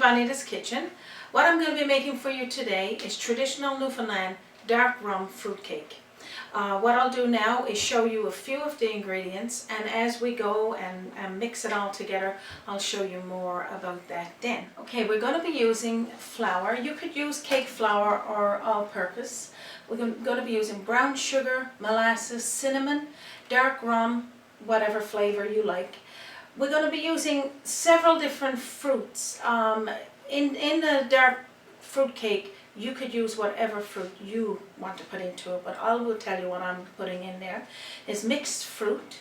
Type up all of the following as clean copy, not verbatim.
Bonita's Kitchen. What I'm going to be making for you today is Traditional Newfoundland dark rum fruitcake. What I'll do now is show you a few of the ingredients, and as we go and mix it all together, I'll show you more about that then. Okay, we're going to be using flour. You could use cake flour or all-purpose. We're going to be using brown sugar, molasses, cinnamon, dark rum, whatever flavor you like. We're going to be using several different fruits. In the dark fruit cake, you could use whatever fruit you want to put into it, but I will tell you what I'm putting in there is mixed fruit.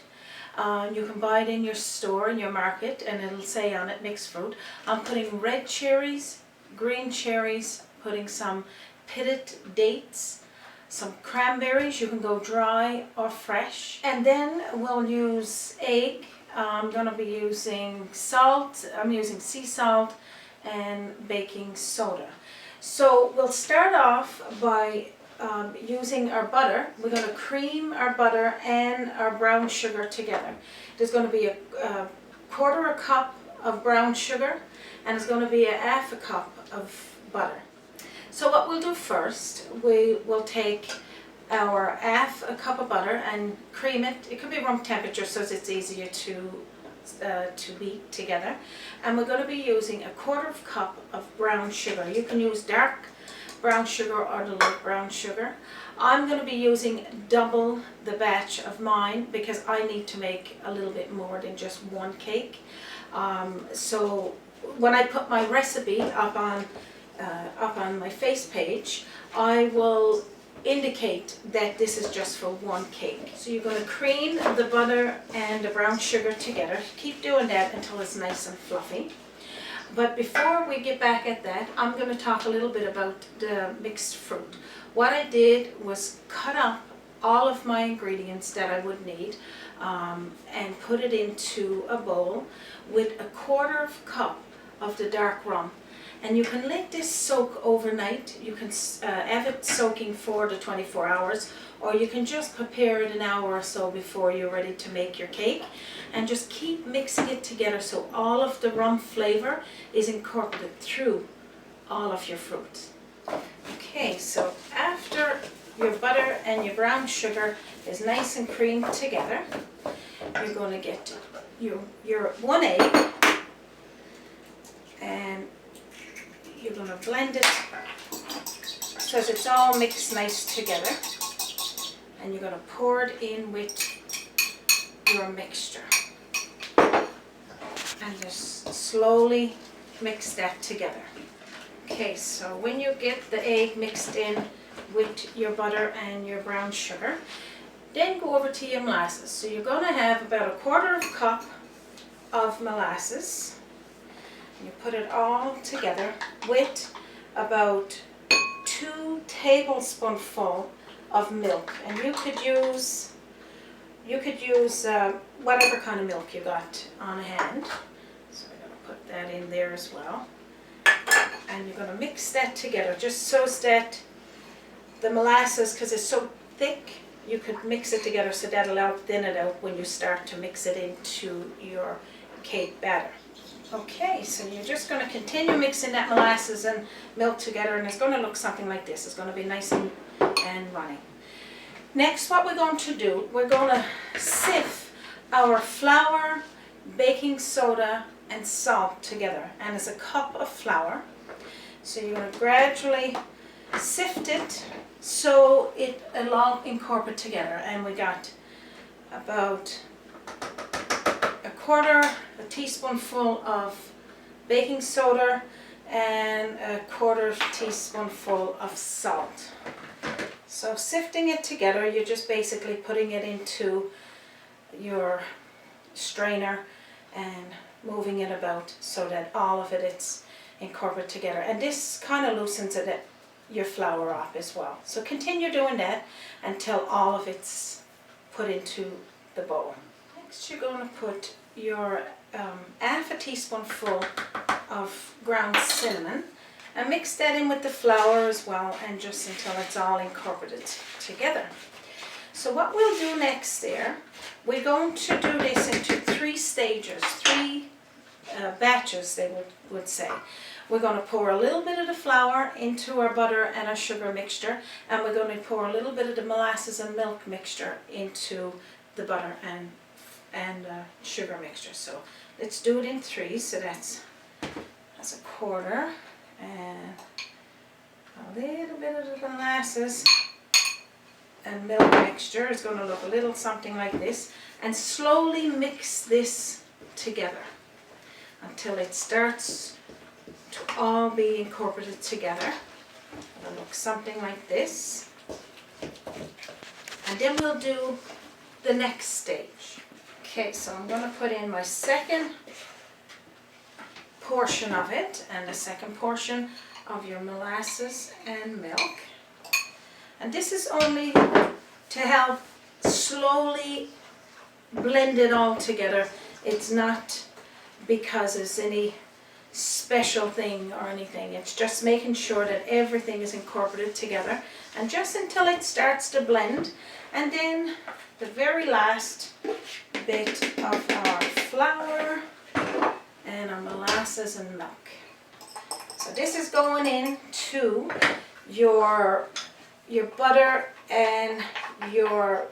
You can buy it in your store, in your market, and it'll say on it mixed fruit. I'm putting red cherries, green cherries, putting some pitted dates, some cranberries. You can go dry or fresh. And then we'll use egg. I'm going to be using salt. I'm using sea salt and baking soda. So we'll start off by using our butter. We're going to cream our butter and our brown sugar together. There's going to be a quarter a cup of brown sugar, and it's going to be half a cup of butter. So what we'll do first, we will take our half a cup of butter and cream it. It could be room temperature so it's easier to beat together. And we're going to be using a quarter of a cup of brown sugar. You can use dark brown sugar or the light brown sugar. I'm going to be using double the batch of mine because I need to make a little bit more than just one cake. So when I put my recipe up on my face page, I will indicate that this is just for one cake. So you're going to cream the butter and the brown sugar together. Keep doing that until it's nice and fluffy. But before we get back at that, I'm going to talk a little bit about the mixed fruit. What I did was cut up all of my ingredients that I would need and put it into a bowl with a quarter of a cup of the dark rum. And you can let this soak overnight. You can have it soaking 4 to 24 hours, or you can just prepare it an hour or so before you're ready to make your cake, and just keep mixing it together so all of the rum flavor is incorporated through all of your fruits. Okay, so after your butter and your brown sugar is nice and creamed together, you're going to get your one egg, and you're going to blend it so that it's all mixed nice together, and you're going to pour it in with your mixture and just slowly mix that together. Okay, so when you get the egg mixed in with your butter and your brown sugar, then go over to your molasses. So you're going to have about a quarter of a cup of molasses. You put it all together with about 2 tablespoonfuls of milk, and you could use whatever kind of milk you got on hand. So I'm going to put that in there as well, and you're going to mix that together just so that the molasses, because it's so thick, you could mix it together so that'll help thin it out when you start to mix it into your cake batter. Okay, so you're just going to continue mixing that molasses and milk together, and it's going to look something like this. It's going to be nice and runny. Next, what we're going to do, we're going to sift our flour, baking soda, and salt together. And it's a cup of flour. So you're going to gradually sift it so it'll all incorporate together. And we got about a teaspoonful of baking soda and a quarter teaspoonful of salt. So sifting it together, you're just basically putting it into your strainer and moving it about so that all of it is incorporated together. And this kind of loosens your flour up as well. So continue doing that until all of it's put into the bowl. Next, you're going to put your half a teaspoonful of ground cinnamon and mix that in with the flour as well, and just until it's all incorporated together. So what we'll do next there, we're going to do this into 3 stages, 3 batches they would say. we're going to pour a little bit of the flour into our butter and our sugar mixture, and we're going to pour a little bit of the molasses and milk mixture into the butter and sugar mixture. So let's do it in threes. So that's a quarter, and a little bit of the molasses and milk mixture is going to look a little something like this, and slowly mix this together until it starts to all be incorporated together. It'll look something like this, and then we'll do the next stage. Okay, so I'm going to put in my second portion of it, and the second portion of your molasses and milk. And this is only to help slowly blend it all together. It's not because it's any special thing or anything. It's just making sure that everything is incorporated together, and just until it starts to blend. And then the very last bit of our flour and our molasses and milk. So this is going into your butter and your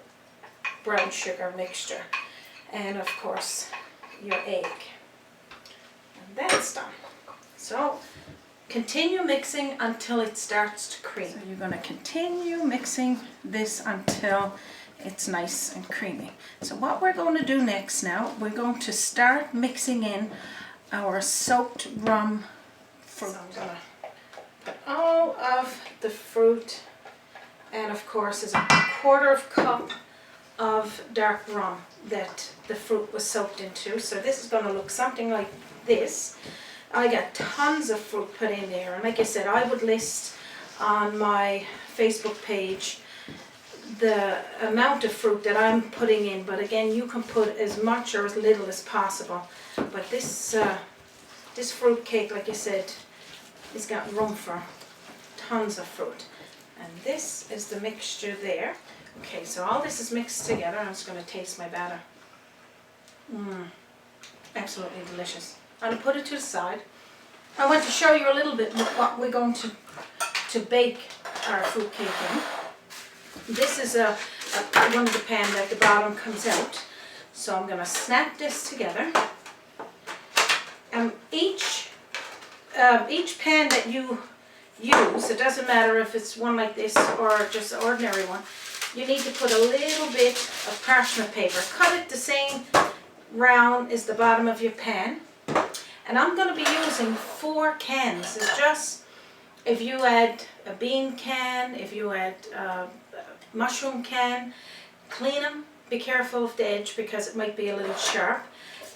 brown sugar mixture, and of course your egg. And that's done. So continue mixing until it starts to cream. So you're going to continue mixing this until it's nice and creamy. So what we're going to do next now, we're going to start mixing in our soaked rum fruit. So I'm going to put all of the fruit, and of course there's a quarter of cup of dark rum that the fruit was soaked into. So this is going to look something like this. I got tons of fruit put in there, and like I said, I would list on my Facebook page the amount of fruit that I'm putting in, but again, you can put as much or as little as possible. But this fruit cake, like I said, it's got room for tons of fruit. And this is the mixture there. Okay, so all this is mixed together. I'm just going to taste my batter. Absolutely delicious. I'm going to put it to the side. I want to show you a little bit what we're going to bake our fruit cake in. This is one of the pan that the bottom comes out. So I'm going to snap this together. And each pan that you use, it doesn't matter if it's one like this or just an ordinary one, you need to put a little bit of parchment paper. Cut it the same round as the bottom of your pan. And I'm going to be using 4 cans. It's just, if you add a bean can, if you add a mushroom can, clean them. Be careful of the edge because it might be a little sharp.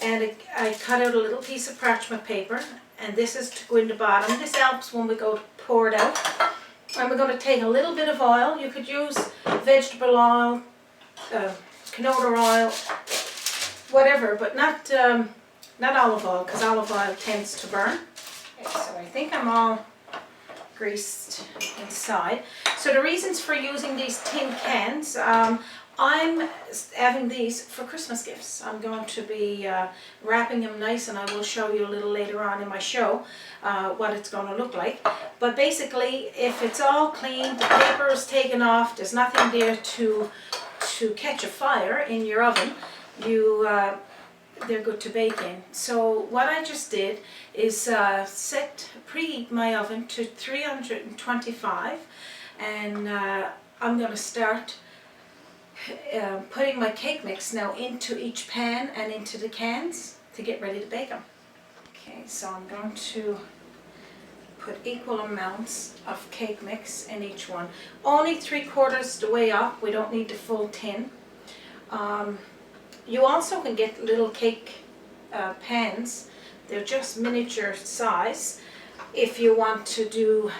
And I cut out a little piece of parchment paper, and this is to go in the bottom. This helps when we go to pour it out. And we're going to take a little bit of oil. You could use vegetable oil, canola oil, whatever, but not olive oil, because olive oil tends to burn. Okay, so I think I'm all greased inside. So the reasons for using these tin cans, I'm having these for Christmas gifts. I'm going to be wrapping them nice, and I will show you a little later on in my show what it's going to look like. But basically, if it's all clean, the paper is taken off, there's nothing there to catch a fire in your oven, they're good to bake in. So what I just did is preheat my oven to 325, and I'm going to start putting my cake mix now into each pan and into the cans to get ready to bake them. Okay, so I'm going to put equal amounts of cake mix in each one. Only 3/4 the way up. We don't need the full tin. You also can get little cake pans. They're just miniature size. If you want to do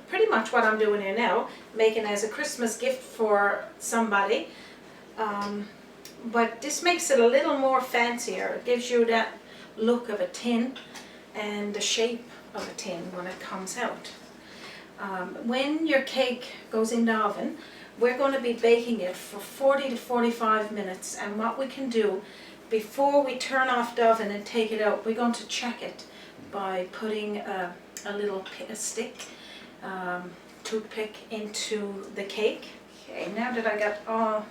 pretty much what I'm doing here now, making as a Christmas gift for somebody. But this makes it a little more fancier. It gives you that look of a tin and the shape of a tin when it comes out. When your cake goes in the oven, we're going to be baking it for 40 to 45 minutes. And what we can do before we turn off the oven and take it out, we're going to check it by putting a a little stick, toothpick into the cake. Okay, now that I got all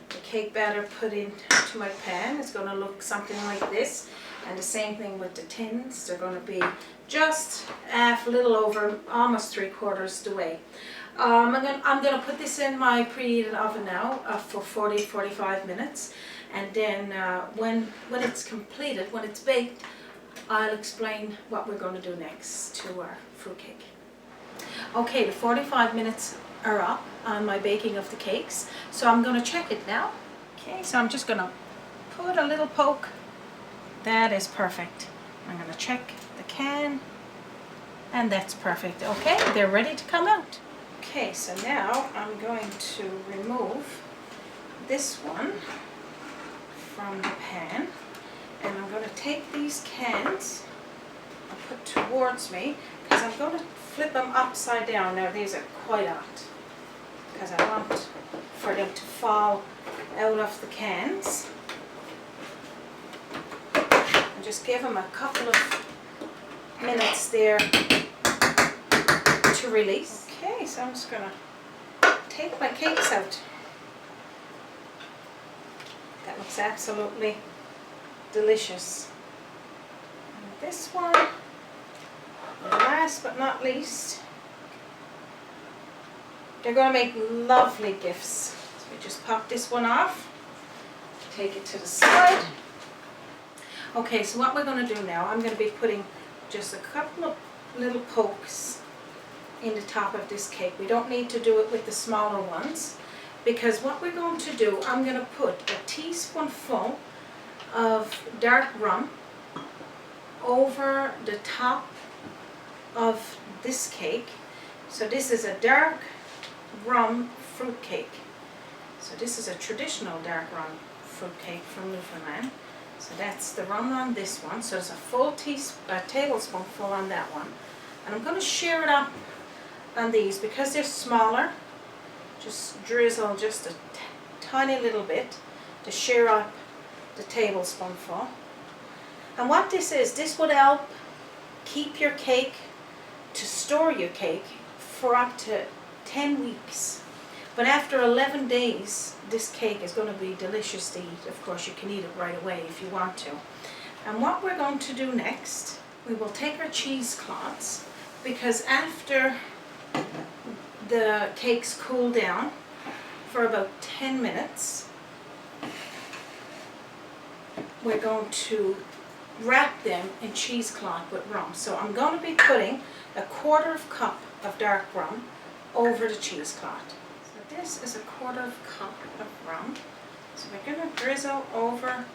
the cake batter put into my pan, it's going to look something like this. And the same thing with the tins. They're going to be just a little over, almost 3/4 the way. I'm going to put this in my preheated oven now for 40-45 minutes. And then when it's completed, when it's baked, I'll explain what we're going to do next to our fruitcake. Okay, the 45 minutes are up on my baking of the cakes, so I'm going to check it now. Okay, so I'm just going to put a little poke. That is perfect. I'm going to check the can, and that's perfect. Okay, they're ready to come out. Okay, so now I'm going to remove this one from the pan, and I'm going to take these cans and put towards me, because I'm going to flip them upside down. Now these are quite hot, because I want for them to fall out of the cans. And just give them a couple of minutes there to release. Okay, so I'm just going to take my cakes out. That looks absolutely delicious. And this one, and last but not least, they're going to make lovely gifts. So we just pop this one off, take it to the side. Okay, so what we're going to do now, I'm going to be putting just a couple of little pokes in the top of this cake. We don't need to do it with the smaller ones, because what we're going to do, I'm going to put a teaspoonful of dark rum over the top of this cake. So this is a dark rum fruitcake. So this is a traditional dark rum fruitcake from Newfoundland. So that's the rum on this one. So there's a full tablespoonful on that one. And I'm going to share it up on these because they're smaller. Just drizzle just a tiny little bit to share up the tablespoonful. And what this is, this would help keep your cake, to store your cake for up to 10 weeks. But after 11 days, this cake is going to be delicious to eat. Of course, you can eat it right away if you want to. And what we're going to do next, we will take our cheesecloths, because after the cakes cool down for about 10 minutes, we're going to wrap them in cheesecloth with rum. So I'm going to be putting a 1/4 cup of dark rum over the cheesecloth. So this is a 1/4 cup of rum. So we're going to drizzle over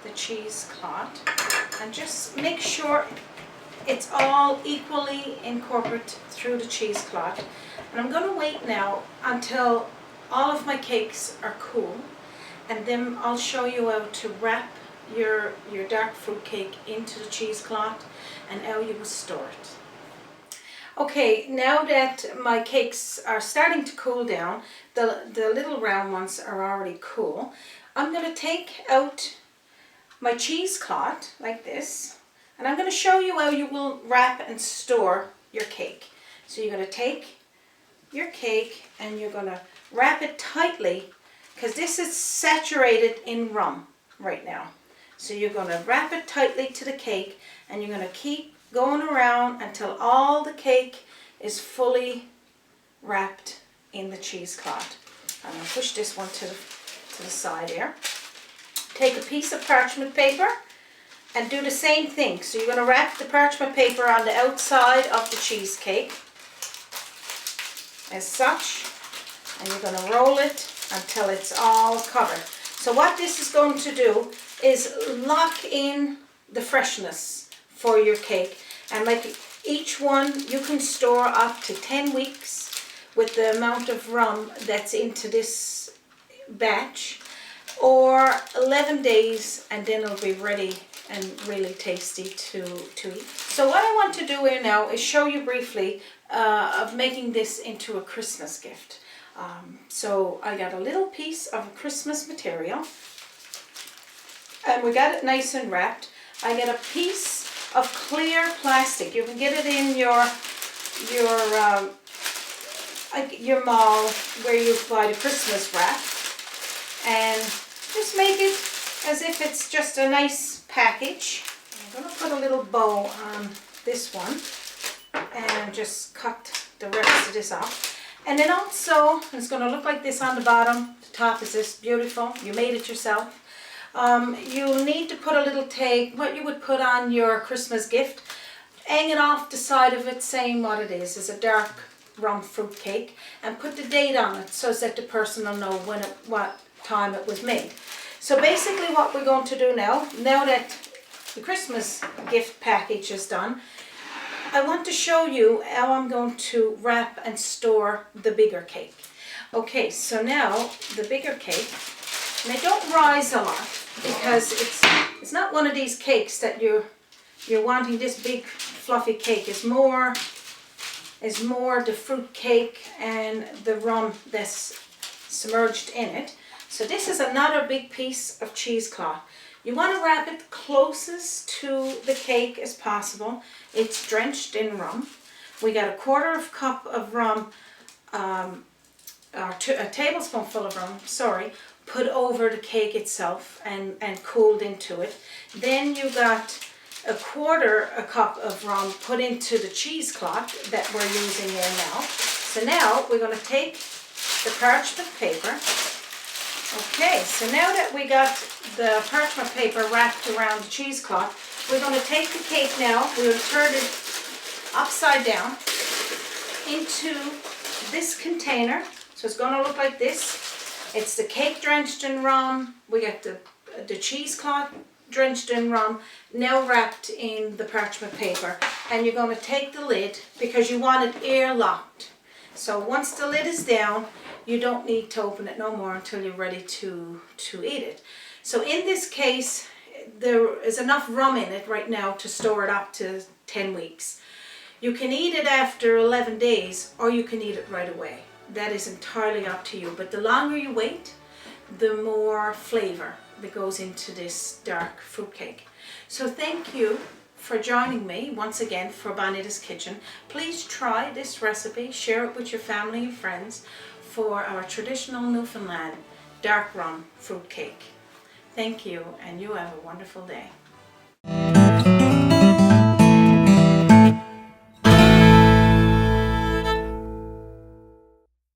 the cheesecloth and just make sure it's all equally incorporated through the cheesecloth. And I'm going to wait now until all of my cakes are cool, and then I'll show you how to wrap your dark fruit cake into the cheesecloth and how you will store it. Okay, now that my cakes are starting to cool down, the little round ones are already cool, I'm going to take out my cheesecloth like this, and I'm going to show you how you will wrap and store your cake. So you're going to take your cake and you're going to wrap it tightly, because this is saturated in rum right now. So you're going to wrap it tightly to the cake, and you're going to keep going around until all the cake is fully wrapped in the cheesecloth. I'm going to push this one to the side here. Take a piece of parchment paper and do the same thing. So you're going to wrap the parchment paper on the outside of the cheesecake as such, and you're going to roll it until it's all covered. So what this is going to do is lock in the freshness for your cake. And like each one, you can store up to 10 weeks with the amount of rum that's into this batch, or 11 days, and then it'll be ready and really tasty to eat. So what I want to do here now is show you briefly of making this into a Christmas gift. So I got a little piece of Christmas material, and we got it nice and wrapped. I got a piece of clear plastic. You can get it in your mall where you buy the Christmas wrap, and just make it as if it's just a nice package. I'm going to put a little bow on this one and just cut the rest of this off. And then also, it's going to look like this on the bottom. The top is this beautiful. You made it yourself. You'll need to put a little tag, what you would put on your Christmas gift, hanging off the side of it saying what it is a dark rum fruit cake, and put the date on it so that the person will know what time it was made. So basically what we're going to do now that the Christmas gift package is done, I want to show you how I'm going to wrap and store the bigger cake. Okay, so now the bigger cake, and they don't rise a lot because it's not one of these cakes that you're wanting this big fluffy cake. It's more the fruit cake and the rum that's submerged in it. So this is another big piece of cheesecloth. You want to wrap it closest to the cake as possible. It's drenched in rum. We got a 1/4 cup of rum, or a tablespoonful of rum, sorry, put over the cake itself and cooled into it. Then you got a 1/4 cup of rum put into the cheesecloth that we're using here now. So now we're going to take the parchment paper. Okay, so now that we got the parchment paper wrapped around the cheesecloth, we're going to take the cake now, we'll turn it upside down into this container. So it's going to look like this. It's the cake drenched in rum, we got the cheesecloth drenched in rum, now wrapped in the parchment paper. And you're going to take the lid, because you want it airlocked. So once the lid is down, you don't need to open it no more until you're ready to eat it. So in this case, there is enough rum in it right now to store it up to 10 weeks. You can eat it after 11 days, or you can eat it right away. That is entirely up to you. But the longer you wait, the more flavor that goes into this dark fruitcake. So thank you for joining me once again for Bonita's Kitchen. Please try this recipe, share it with your family and friends for our traditional Newfoundland dark rum fruitcake. Thank you, and you have a wonderful day.